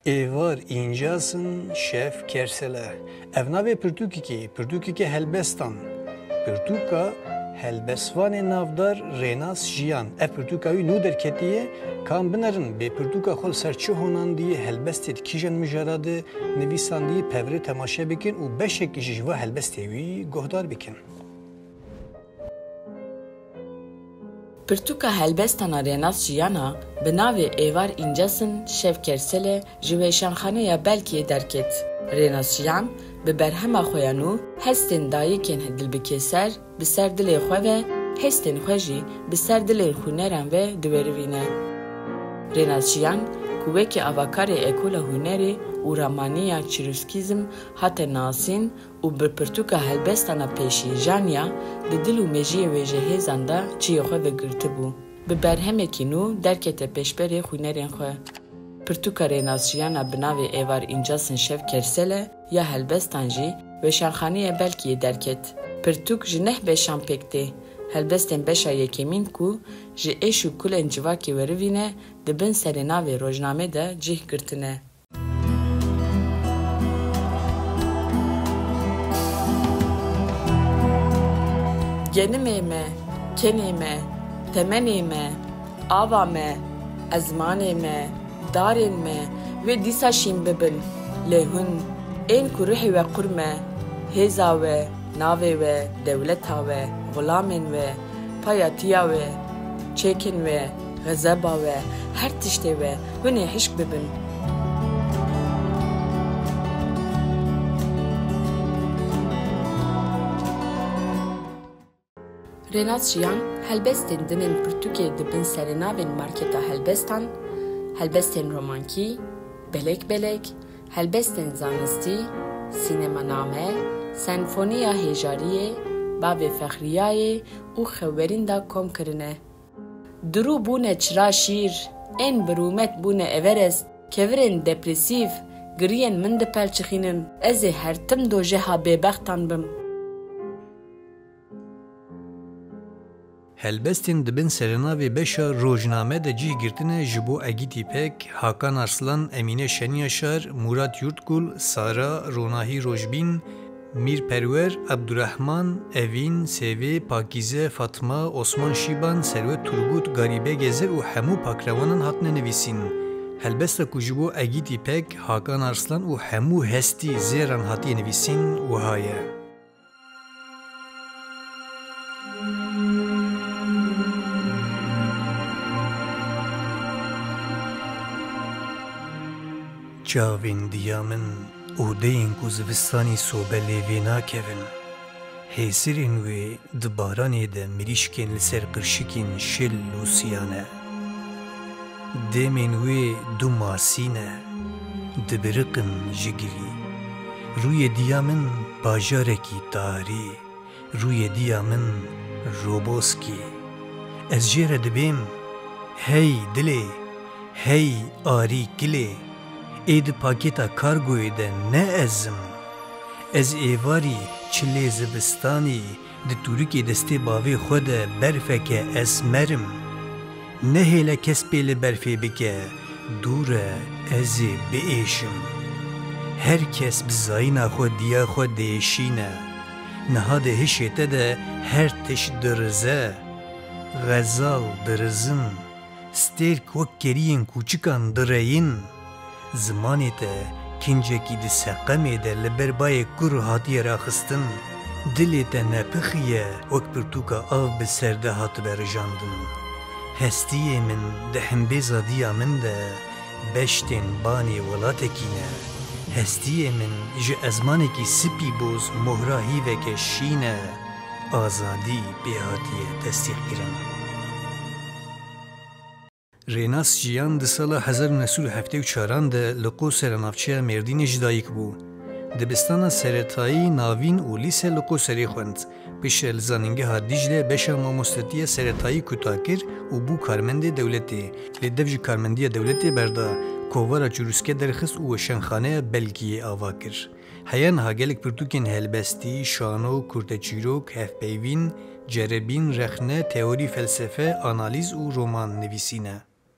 Evar incasın şef kersele. Evnave Pirtûkeke Helbestan. Pirtûka helbesvanê navdar Rênas jiyan. Ev pirtûka wî nû derketiye kan binerin bê pirtûka xwe ser çi honandiyê helbestê kîjan mijara de nivîsandiyê pevrê temaşe bikin û beşekî ji ve helbestê wî guhdar bikin. Pirtûka helbestana Rênas jiyana bi navê Êvar İncasın şev kersele ji wêşanxaneya Belkiyê derket. Rênas jiyan bi berhema xwe ya nû hestên dayîkên dilbikê ser bi ser dilê xwe ve hestên xwe jî bi ser dilên huneran ve diwerivîne. Rênas jiyan ku wekî avakarê Ekola Hunerê û Ramaniya Çîrûskîzm hate nasîn û bi pirtûka helbestana pêşî Janya di dil û mejiyê wê ji hêzan da çiyê xwe vegirtibû. Bi berhemekî nû derkete pêşberê hunerên xwe. Pirtûka Rênas jiyana bi navê Êvar İncasın şev kersele ya helbestan jî wêşanxaneya Belkiyê derket. Pirtûk ji neh beşan pêk tê. Helbestên beşa yekemîn ku ji êş û kulên civakê werivîne dibin serê navê rojname de cih girtine. Genimê me, kenê me, temenê me, ava me, ezmanê me, darên me wê dîsa şîn bibin. Lê hûn ên ku rihê we qur me, hêza we, navê we, dewleta we, xulamên we, payatiya we, çêkên we, xezeba we, her tiştê we hûn ê hişk bibin. Rênas jiyan helbestên dinên Pirtûkê dibin serê navên marketa helbestan, helbestên romankî, belek, helbestên zanistî, sînemaname, senfoniya hêjariyê, bavê fexriyayê û xewerîn da kom kirine. Dirû bûne çira şîr, ên birûmet bûne Everest, kevirên depresîv, giriyên min dipelçixînin, ez ê her tim dojeha bêbextan bim. Helbestên dibin serênavê beşa rojname de cih girtine ji bo Egît İpek, Hakan Arslan, Emîne Şenyaşar, Murat Yurtgul, Sara Ronahî Rojbîn, Mirperwer, Abdurrahman, Evîn, Sevê, Pakîze, Fatma, Osman Şîban, Serwet Turgut, Garibe Gezer û hemû pakrevanan hatine nivîsîn. Helbesta ku ji bo Egît İpek, Hakan Arslan û hemû hestî zêran hatiye nivîsîn wiha ye. Çavên diya min odeyên ku zivistanî sobe lêvê nakevin. Hêsirên wê di baranê de mirîşkên li ser qirşikên şil û siyan e. Demên wê du masîn e, dibiriqin ji girî. Rûyê diya min bajarekî tarî, rûyê diya min roboskî. Ez jê re dibêm, hey dilê, hey arî kilê. Ê di pakêta kargoyê de ne ezim. Ez êvarî çilê zivistanî di tûrikê destê bavê xwe de berfeke esmerim. Nehêle kes pê li berfê bike, dûr e ez ê biêşim. Her kes bi zayîna xwe diya xwe diêşîne. Niha de hişê te de her tişt dirize. Xezal dirizin, stêrk wek keriyên kûçikan direyîn. Zimanê te kincekî di seqemê de li ber bayê kur hatiye raxistin. Dilê te nepixiye wek pirtûka av bi ser de hatibe rijandin. Hestiyê min di himbêza diya min de beştên banê welatekî ne. Hestiyê min ji ezmanekî sipî boz mohra hîveke şîn e. Azadî pê hatiye tesdîqkirin. Rênas jiyan di sala 1974 de li Qoserê navçeya Mêrdînê ji dayîk bû. Dibistana seretayî navîn û lîse li Qoserê xwend. Pêşe li zanîngeha Dîcle beşa mamostetiya seretayî kuta kir û bû karmendê dewletê. Lê dev ji karmendiya dewletê berda, kovara çûrûske derxist û weşanxaneya Belkiyê ava kir. Heya niha gelek pirtûkên helbestî, şano, kurteçîrok, hevpeyvîn, cerebîn, rexne, teorî felsefe, analîz û roman nivîsîne.